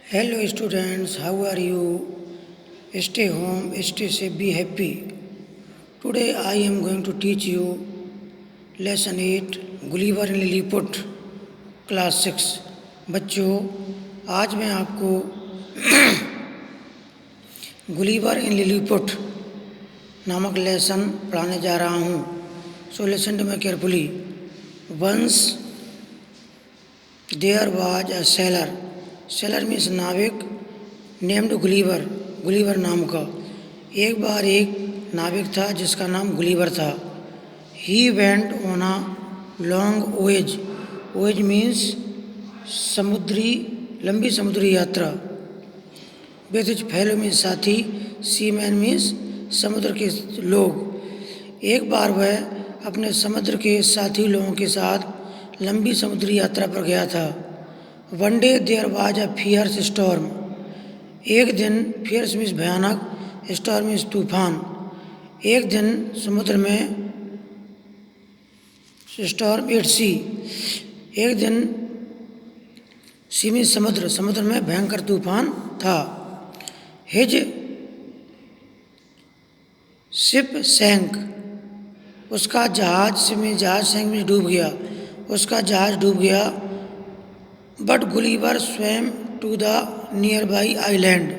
Hello students, how are you? Stay home, stay safe, be happy. Today I am going to teach you lesson 8 Gulliver and Lilliput class 6। बच्चों, आज मैं आपको Gulliver and Lilliput नामक lesson पढ़ाने जा रहा हूँ। So listen to me carefully. Once there was a sailor, sailor means नाविक, नेम्ड गुलीवर, गुलीवर नाम का। एक बार एक नाविक था जिसका नाम गुलीवर था। He went on a long voyage, voyage means समुद्री, लंबी समुद्री यात्रा। विथ हिज फेलो मीन्स साथी, सीमैन मीन्स समुद्र के लोग। एक बार वह अपने समुद्र के साथी लोगों के साथ लंबी समुद्री यात्रा पर गया था। One day there was a fierce storm, एक दिन, फियर्स मीन्स भयानक, स्टॉर्म मीन्स तूफान। एक दिन समुद्र में, स्टॉर्म एट सी, एक दिन, सी मीन्स समुद्र, समुद्र में भयंकर तूफान था। हिज शिप सैंक, उसका जहाज में, जहाज सैंक में डूब गया, उसका जहाज डूब गया। But Gulliver swam to the nearby island,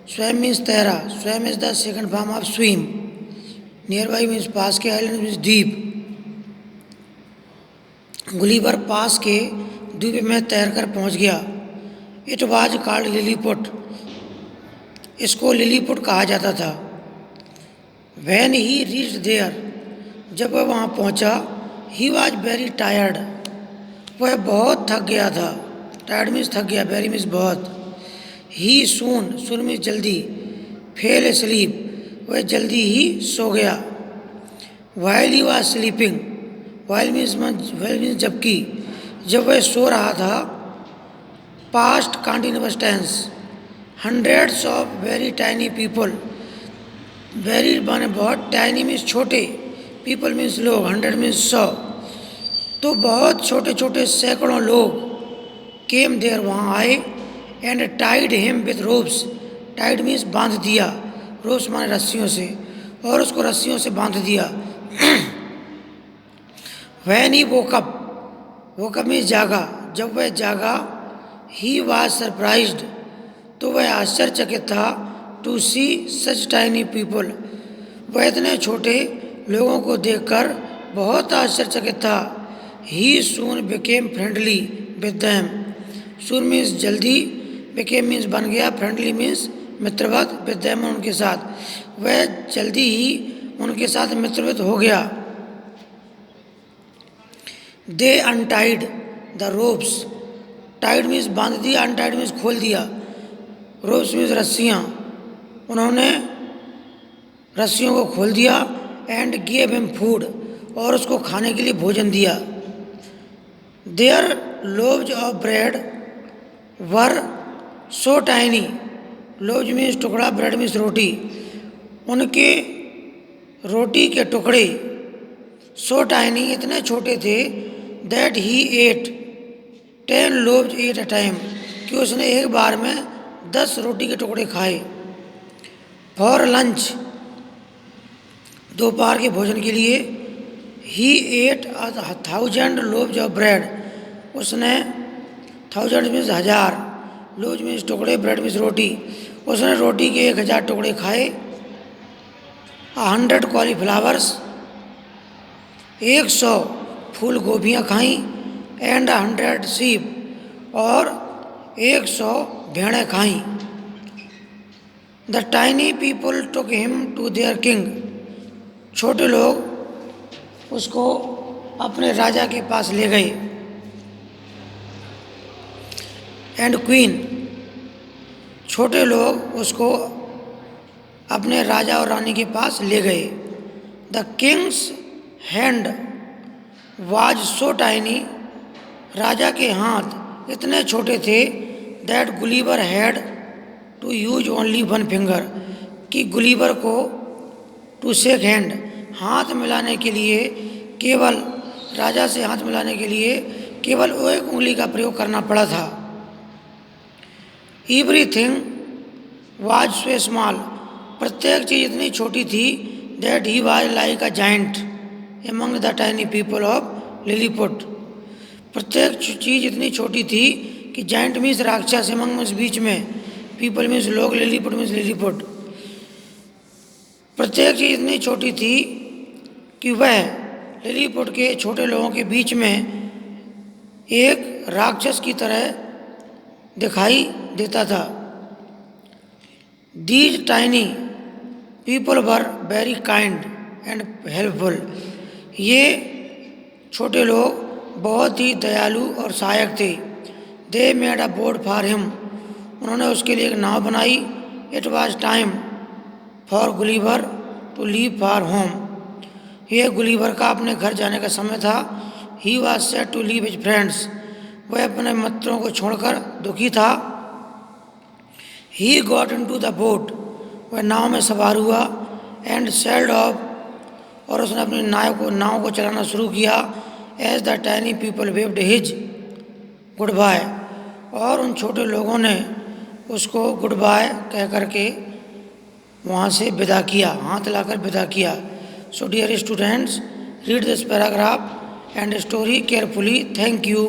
swam means तैरा, swam is the second form of swim. Nearby means पास के, आइलैंड मीन्स द्वीप। गुलीवर पास के द्वीप में तैरकर पहुंच गया। इट वाज कॉल्ड लिलीपुट, इसको लिलीपुट कहा जाता था। व्हेन ही रीच्ड देयर, जब वह वहाँ पहुँचा, ही वाज वेरी टायर्ड, वह बहुत थक गया था। टायर्ड मीन्स थक गया, वेरी मीन्स बहुत। ही सून, सून मीन्स जल्दी, फेल स्लीप, वह जल्दी ही सो गया। While he was sleeping, while means जबकि, जब वह सो रहा था। Past continuous tense, hundreds of very tiny people, very माने बहुत, टाइनी मीन्स छोटे, पीपल मीन्स लोग, 100 मीन्स 100, तो बहुत छोटे छोटे सैकड़ों लोग। केम देयर, वहाँ आए। And tied him with ropes, tied means बांध दिया, रोप्स माने रस्सियों से, और उसको रस्सियों से बांध दिया। When he woke up, woke up means जागा, जब वह जागा। ही वाज सरप्राइज्ड, तो वह आश्चर्यचकित था। To see such tiny people, वह इतने छोटे लोगों को देखकर बहुत आश्चर्यचकित था। He soon became friendly with them, soon means जल्दी, बिकेम मीन्स बन गया, फ्रेंडली मीन्स मित्रवत, विद देम उनके साथ, वह जल्दी ही उनके साथ मित्रवत हो गया। They untied the ropes, tied means बांध दिया, अनटाइड मीन्स खोल दिया, रोप्स मीन्स रस्सियाँ, उन्होंने रस्सियों को खोल दिया। एंड गेव हिम फूड, और उसको खाने के लिए भोजन दिया। There loaves of bread were so tiny, loaves means टुकड़ा, ब्रेड मीन्स रोटी, उनके रोटी के टुकड़े, सो टाइनी इतने छोटे थे। That he ate 10 loaves at a time, कि उसने एक बार में 10 रोटी के टुकड़े खाए। फॉर लंच, दोपहर के भोजन के लिए। He ate 1000 loaves of bread, उसने 1000 मीन्स 1000, लोव्स मीन्स टुकड़े, ब्रेड मीन्स रोटी, उसने रोटी के 1000 टुकड़े खाए। 100 कॉलीफ्लावर्स, 100 फूल गोभियाँ खाईं। एंड 100 शीप, और 100 भेड़ें खाईं। The tiny people took him to their king, छोटे लोग उसको अपने राजा के पास ले गए। एंड क्वीन, छोटे लोग उसको अपने राजा और रानी के पास ले गए। The king's hand was so tiny, राजा के हाथ इतने छोटे थे। That Gulliver had to use only one finger, कि गुलीवर को टू शेक हैंड, हाथ मिलाने के लिए केवल, राजा से हाथ मिलाने के लिए केवल एक उंगली का प्रयोग करना पड़ा था। एवरीथिंग वाज सो स्मॉल, प्रत्येक चीज़ इतनी छोटी थी, that he was like a giant among the tiny people of Lilliput. प्रत्येक चीज़ इतनी छोटी थी कि जाइंट मीन्स राक्षस, एमंग मीन्स बीच में, पीपल मीन्स लोग, लिलीपुट मीन्स लिलीपुट। प्रत्येक चीज़ इतनी छोटी थी कि वह लिलीपुट के छोटे लोगों के बीच में एक राक्षस की तरह दिखाई देता था। These tiny people were very kind and helpful, ये छोटे लोग बहुत ही दयालु और सहायक थे। They made a boat for him, उन्होंने उसके लिए एक नाव बनाई। It was time for Gulliver to leave for home, ये गुलिवर का अपने घर जाने का समय था। He was sad to leave his friends, वह अपने मित्रों को छोड़कर दुखी था। He got into the boat, वह नाव में सवार हुआ। एंड सेल्ड ऑफ, और उसने अपनी नाव को चलाना शुरू किया। As the tiny people waved his goodbye, और उन छोटे लोगों ने उसको गुड बाय कह करके वहाँ से विदा किया, हाथ लाकर विदा किया। So dear students, read this paragraph and story carefully. Thank you.